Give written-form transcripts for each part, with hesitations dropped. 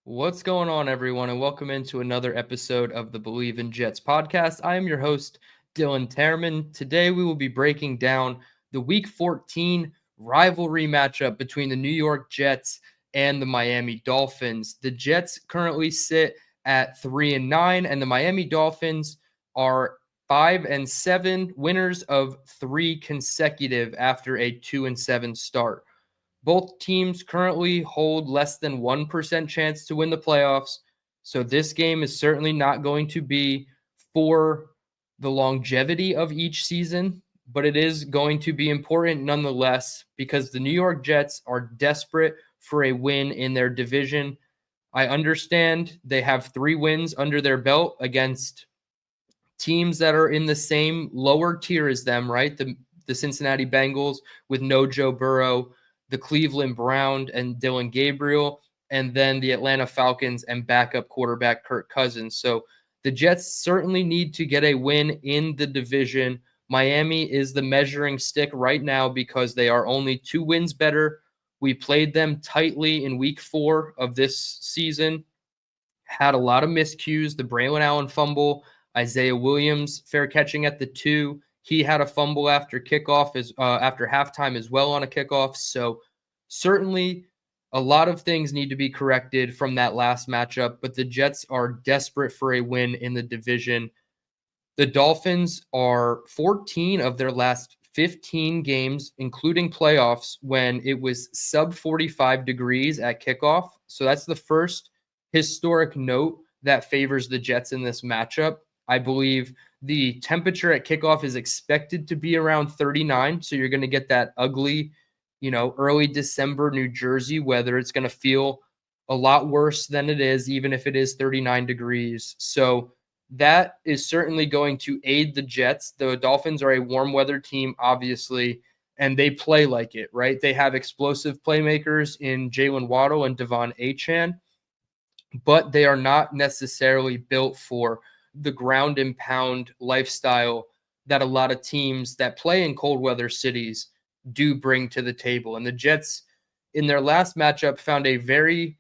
What's going on, everyone, and welcome into another episode of the Believe in Jets podcast. I am your host, DTereman. Today, we will be breaking down the Week 14 rivalry matchup between the New York Jets and the Miami Dolphins. The Jets currently sit at 3-9, and the Miami Dolphins are 5-7, winners of 3 consecutive after a 2-7 start. Both teams currently hold less than 1% chance to win the playoffs. So this game is certainly not going to be for the longevity of each season, but it is going to be important nonetheless because the New York Jets are desperate for a win in their division. I understand they have 3 wins under their belt against teams that are in the same lower tier as them, right? The Cincinnati Bengals with no Joe Burrow, the Cleveland Browns and Dylan Gabriel, and then the Atlanta Falcons and backup quarterback Kirk Cousins. So the Jets certainly need to get a win in the division. Miami is the measuring stick right now because they are only 2 wins better. We played them tightly in week 4 of this season, had a lot of miscues. The Braylon Allen fumble, Isaiah Williams fair catching at the 2. He had a fumble after kickoff after halftime as well on a kickoff. So certainly a lot of things need to be corrected from that last matchup, but the Jets are desperate for a win in the division. The Dolphins are 14 of their last 15 games, including playoffs, when it was sub 45 degrees at kickoff. So that's the first historic note that favors the Jets in this matchup. I believe the temperature at kickoff is expected to be around 39. So you're going to get that ugly, early December New Jersey weather. It's going to feel a lot worse than it is, even if it is 39 degrees. So that is certainly going to aid the Jets. The Dolphins are a warm weather team, obviously, and they play like it, right? They have explosive playmakers in Jalen Waddle and Devon Achane, but they are not necessarily built for the ground and pound lifestyle that a lot of teams that play in cold weather cities do bring to the table. And the Jets, in their last matchup, found a very,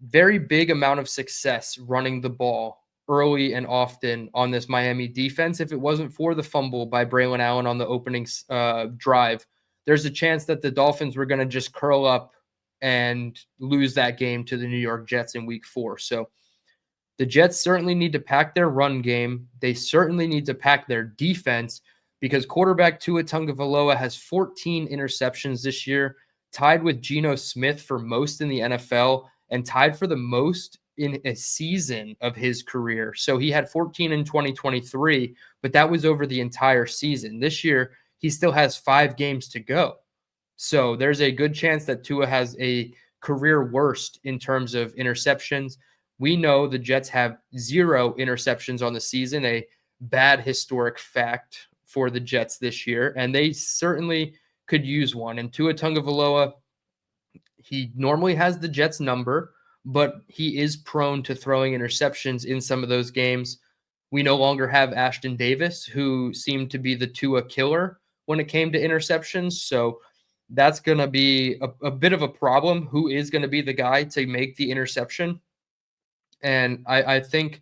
very big amount of success running the ball early and often on this Miami defense. If it wasn't for the fumble by Braylon Allen on the opening drive, there's a chance that the Dolphins were going to just curl up and lose that game to the New York Jets in week 4. So the Jets certainly need to pack their run game. They certainly need to pack their defense because quarterback Tua Tagovailoa has 14 interceptions this year, tied with Geno Smith for most in the NFL and tied for the most in a season of his career. So he had 14 in 2023, but that was over the entire season. This year, he still has 5 games to go. So there's a good chance that Tua has a career worst in terms of interceptions. We know the Jets have 0 interceptions on the season, a bad historic fact for the Jets this year, and they certainly could use one. And Tua Tagovailoa, he normally has the Jets number, but he is prone to throwing interceptions in some of those games. We no longer have Ashton Davis, who seemed to be the Tua killer when it came to interceptions. So that's going to be a bit of a problem. Who is going to be the guy to make the interception? And I think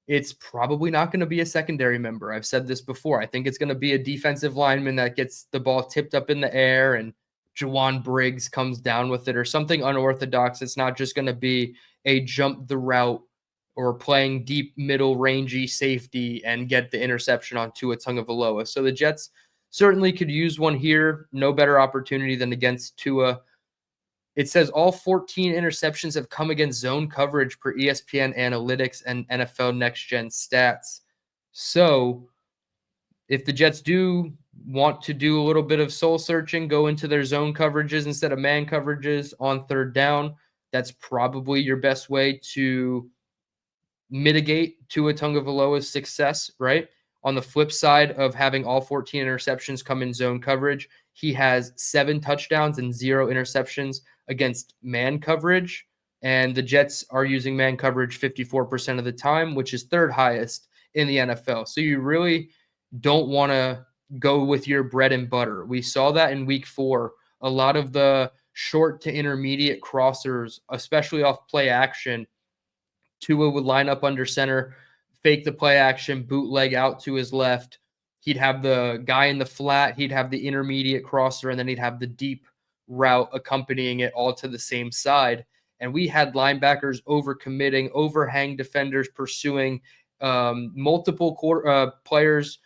it's probably not going to be a secondary member. I've said this before. I think it's going to be a defensive lineman that gets the ball tipped up in the air and Jawan Briggs comes down with it or something unorthodox. It's not just going to be a jump the route or playing deep middle rangy safety and get the interception on Tua Tagovailoa. So the Jets certainly could use one here. No better opportunity than against Tua. It says all 14 interceptions have come against zone coverage per ESPN Analytics and NFL Next Gen Stats. So if the Jets do want to do a little bit of soul searching, go into their zone coverages instead of man coverages on third down, that's probably your best way to mitigate Tua Tagovailoa's success, right? On the flip side of having all 14 interceptions come in zone coverage, he has 7 touchdowns and 0 interceptions against man coverage. And the Jets are using man coverage 54% of the time, which is 3rd highest in the NFL. So you really don't want to go with your bread and butter. We saw that in week 4. A lot of the short to intermediate crossers, especially off play action, Tua would line up under center, fake the play action, bootleg out to his left. He'd have the guy in the flat, he'd have the intermediate crosser, and then he'd have the deep route accompanying it all to the same side. And we had linebackers overcommitting, overhang defenders pursuing multiple players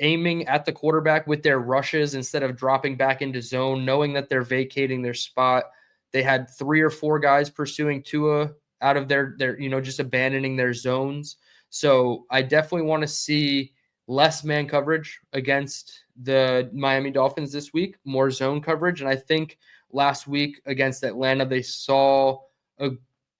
aiming at the quarterback with their rushes instead of dropping back into zone, knowing that they're vacating their spot. They had 3 or 4 guys pursuing Tua out of their just abandoning their zones. So I definitely want to see less man coverage against the Miami Dolphins this week, more zone coverage. And I think last week against Atlanta, they saw a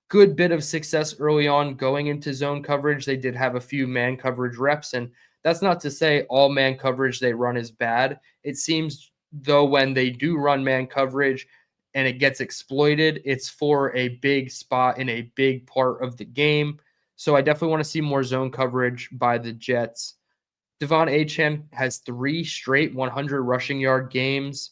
good bit of success early on going into zone coverage. They did have a few man coverage reps, and that's not to say all man coverage they run is bad. It seems, though, when they do run man coverage and it gets exploited, it's for a big spot in a big part of the game. So I definitely want to see more zone coverage by the Jets. Devon Achane has 3 straight 100 rushing yard games,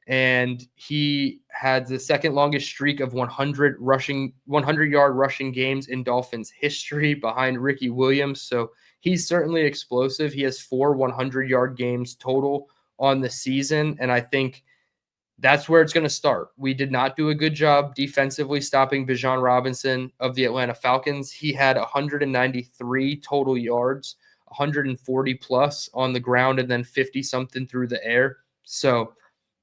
and he had the second longest streak of 100-yard rushing games in Dolphins history behind Ricky Williams. So he's certainly explosive. He has 4 100-yard games total on the season, and I think that's where it's going to start. We did not do a good job defensively stopping Bijan Robinson of the Atlanta Falcons. He had 193 total yards, 140 plus on the ground, and then 50-something through the air. So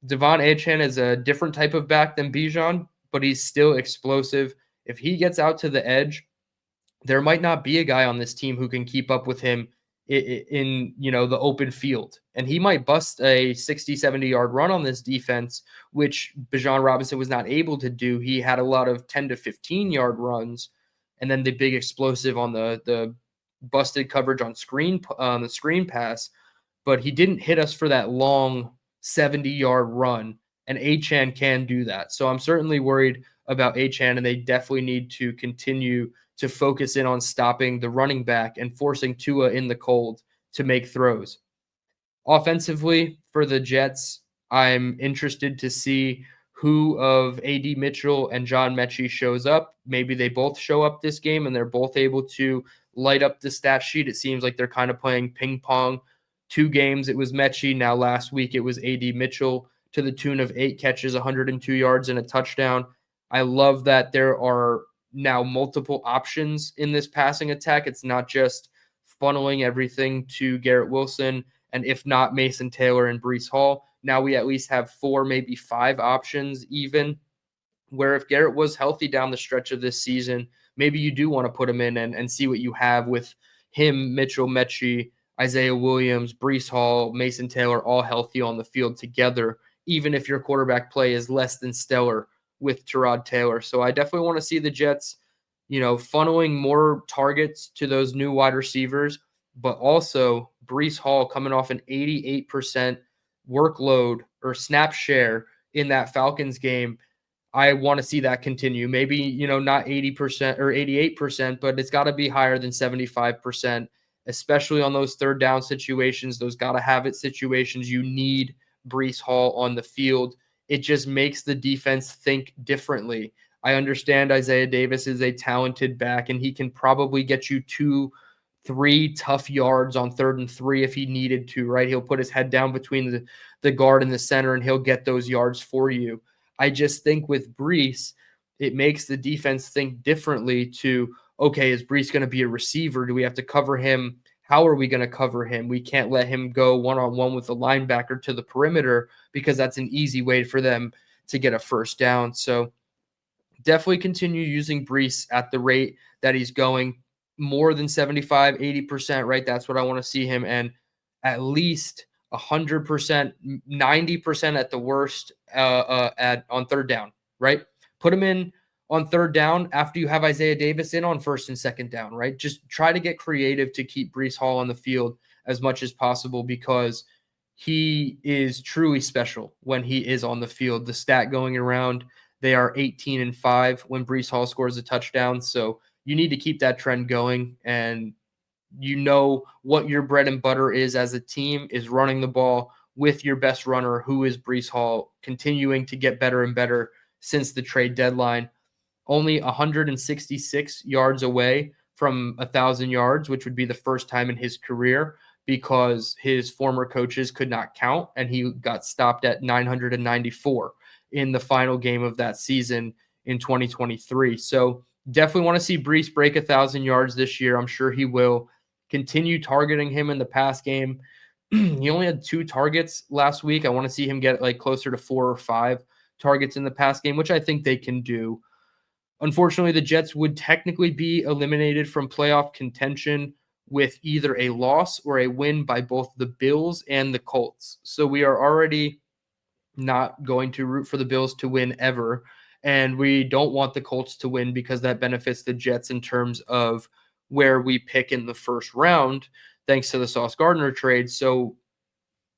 Devon Achane is a different type of back than Bijan, but he's still explosive. If he gets out to the edge, there might not be a guy on this team who can keep up with him in the open field. And he might bust a 60, 70-yard run on this defense, which Bijan Robinson was not able to do. He had a lot of 10 to 15-yard runs, and then the big explosive on the busted coverage on the screen pass. But he didn't hit us for that long 70-yard run, and Achane can do that. So I'm certainly worried about Achane, and they definitely need to continue to focus in on stopping the running back and forcing Tua in the cold to make throws. Offensively, for the Jets, I'm interested to see who of A.D. Mitchell and John Mechie shows up. Maybe they both show up this game and they're both able to light up the stat sheet. It seems like they're kind of playing ping pong. 2 games, it was Mechie. Now last week, it was A.D. Mitchell to the tune of 8 catches, 102 yards, and a touchdown. I love that there are now multiple options in this passing attack. It's not just funneling everything to Garrett Wilson and if not Mason Taylor and Breece Hall. Now we at least have 4, maybe 5 options even, where if Garrett was healthy down the stretch of this season, maybe you do want to put him in and see what you have with him, Mitchell, Mechie, Isaiah Williams, Breece Hall, Mason Taylor, all healthy on the field together, even if your quarterback play is less than stellar with Tyrod Taylor. So I definitely want to see the Jets, funneling more targets to those new wide receivers, but also Breece Hall coming off an 88% workload or snap share in that Falcons game. I want to see that continue. Maybe, not 80% or 88%, but it's got to be higher than 75%, especially on those third down situations, those got to have it situations. You need Breece Hall on the field. It just makes the defense think differently. I understand Isaiah Davis is a talented back, and he can probably get you 2-3 tough yards on 3rd and 3 if he needed to, right? He'll put his head down between the guard and the center, and he'll get those yards for you. I just think with Breece, it makes the defense think differently to, okay, is Breece going to be a receiver? Do we have to cover him? How are we going to cover him? We can't let him go one-on-one with the linebacker to the perimeter because that's an easy way for them to get a first down. So definitely continue using Breece at the rate that he's going, more than 75, 80%, right? That's what I want to see him. And at least 100%, 90% at the worst on 3rd down, right? Put him in on 3rd down after you have Isaiah Davis in on 1st and 2nd down, right? Just try to get creative to keep Breece Hall on the field as much as possible because he is truly special when he is on the field. The stat going around, they are 18-5 when Breece Hall scores a touchdown. So you need to keep that trend going, and what your bread and butter is as a team is running the ball with your best runner, who is Breece Hall, continuing to get better and better since the trade deadline. Only 166 yards away from 1,000 yards, which would be the first time in his career because his former coaches could not count, and he got stopped at 994 in the final game of that season in 2023. So definitely want to see Breece break 1,000 yards this year. I'm sure he will. Continue targeting him in the pass game. He only had 2 targets last week. I want to see him get like closer to 4 or 5 targets in the pass game, which I think they can do. Unfortunately, the Jets would technically be eliminated from playoff contention with either a loss or a win by both the Bills and the Colts. So we are already not going to root for the Bills to win ever. And we don't want the Colts to win because that benefits the Jets in terms of where we pick in the first round, thanks to the Sauce Gardner trade. So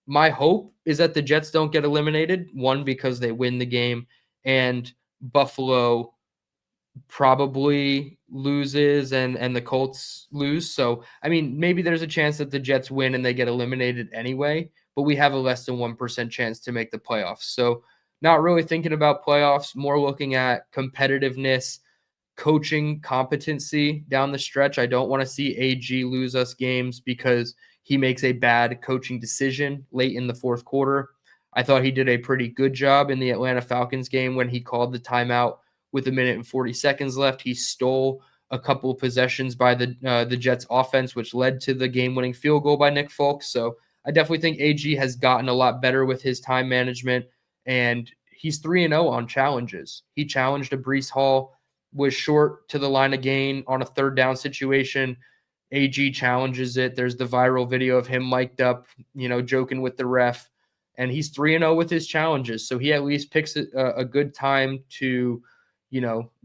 my hope is that the Jets don't get eliminated, one, because they win the game, and Buffalo probably loses and the Colts lose. So, I mean, maybe there's a chance that the Jets win and they get eliminated anyway, but we have a less than 1% chance to make the playoffs. So, not really thinking about playoffs, more looking at competitiveness, coaching competency down the stretch. I don't want to see AG lose us games because he makes a bad coaching decision late in the fourth quarter. I thought he did a pretty good job in the Atlanta Falcons game when he called the timeout with 1 minute and 40 seconds left. He stole a couple of possessions by the Jets offense, which led to the game-winning field goal by Nick Folk. So I definitely think AG has gotten a lot better with his time management, and he's 3-0 on challenges. He challenged a Breece Hall, was short to the line of gain on a third down situation. AG challenges it. There's the viral video of him mic'd up, joking with the ref, and he's 3-0 with his challenges. So he at least picks a good time to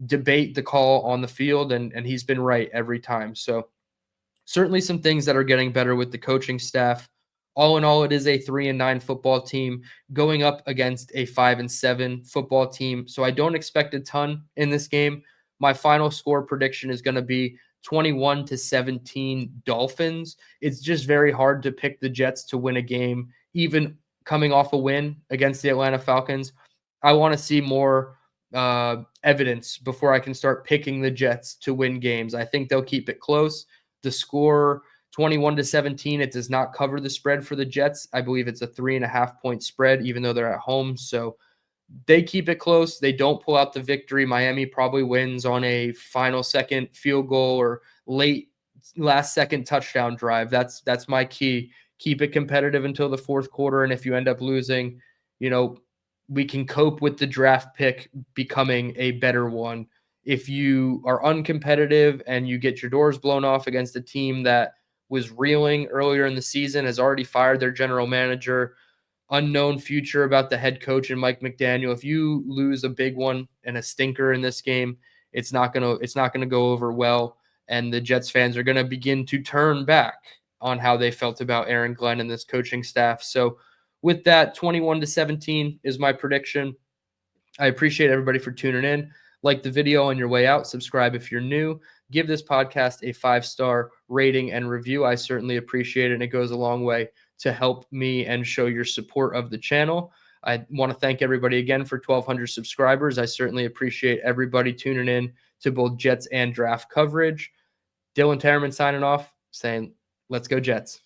debate the call on the field, and he's been right every time. So certainly some things that are getting better with the coaching staff. All in all, it is a 3-9 football team going up against a 5-7 football team. So I don't expect a ton in this game. My final score prediction is going to be 21-17 Dolphins. It's just very hard to pick the Jets to win a game, even coming off a win against the Atlanta Falcons. I want to see more evidence before I can start picking the Jets to win games. I think they'll keep it close. The score 21-17, it does not cover the spread for the Jets. I believe it's a 3.5-point spread, even though they're at home. So they keep it close. They don't pull out the victory. Miami probably wins on a final second field goal or late last second touchdown drive. That's my key. Keep it competitive until the fourth quarter. And if you end up losing, we can cope with the draft pick becoming a better one. If you are uncompetitive and you get your doors blown off against a team that was reeling earlier in the season, has already fired their general manager, unknown future about the head coach and Mike McDaniel. If you lose a big one and a stinker in this game, it's not gonna go over well, and the Jets fans are gonna begin to turn back on how they felt about Aaron Glenn and this coaching staff. So with that, 21-17 is my prediction. I appreciate everybody for tuning in. Like the video on your way out. Subscribe if you're new. Give this podcast a 5-star rating and review. I certainly appreciate it, and it goes a long way to help me and show your support of the channel. I want to thank everybody again for 1,200 subscribers. I certainly appreciate everybody tuning in to both Jets and draft coverage. Dylan Tereman signing off, saying, let's go Jets.